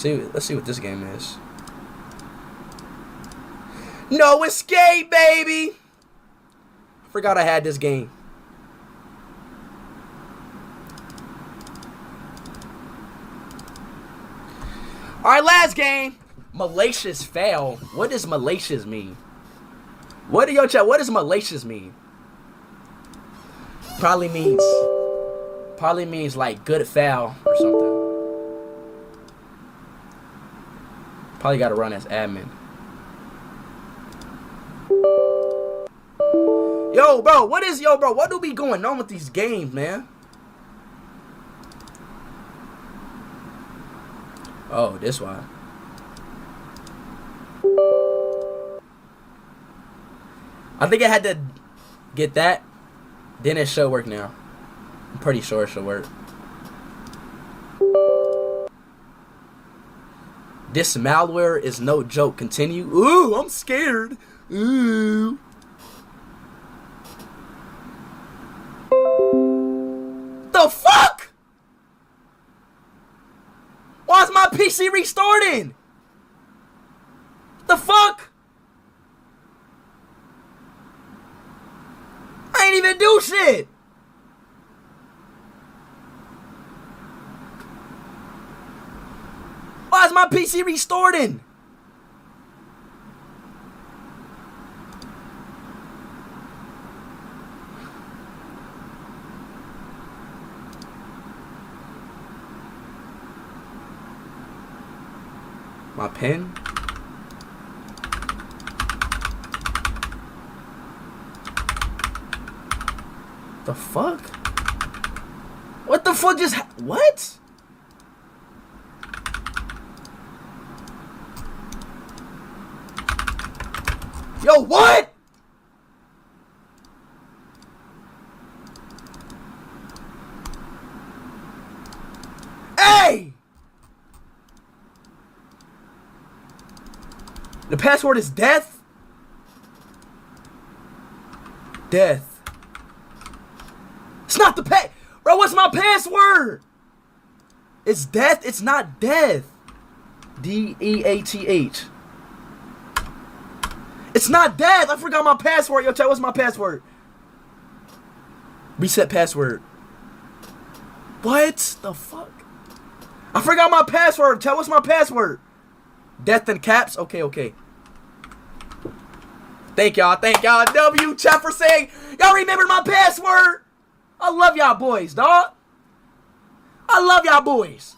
Let's see what this game is. No Escape, baby! Forgot I had this game. Alright, last game. Malicious fail. What does malicious mean? What does malicious mean? Probably means like good fail or something. Probably gotta run as admin. Yo, bro, what do be going on with these games, man? Oh, this one. I think I had to get that. Then it should work now. I'm pretty sure it should work. This malware is no joke. Continue. Ooh, I'm scared. Ooh. The fuck? Why is my PC restarting? The fuck? I ain't even do shit. Why is my PC restarting? My pen? The fuck? What the fuck just what? Yo, what? Hey! The password is death? Death. It's not the Bro, what's my password? It's death. It's not death. D-E-A-T-H. It's not death. I forgot my password. Yo, chat, what's my password? Reset password. What the fuck? I forgot my password. Chat, what's my password? Death in caps? Okay. Thank y'all. W, chat, for saying y'all remembered my password. I love y'all boys, dog. I love y'all boys.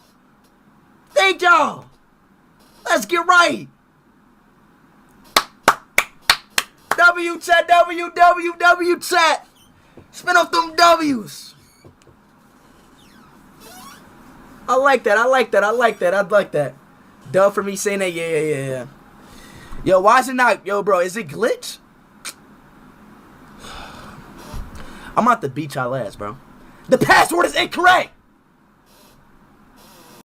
Thank y'all. Let's get right. W chat, W chat. Spin off them W's. I like that. Dub for me saying that. Yeah. Yo, why is it not? Yo, bro, is it glitch? I'm about to beat y'all ass, bro. The password is incorrect.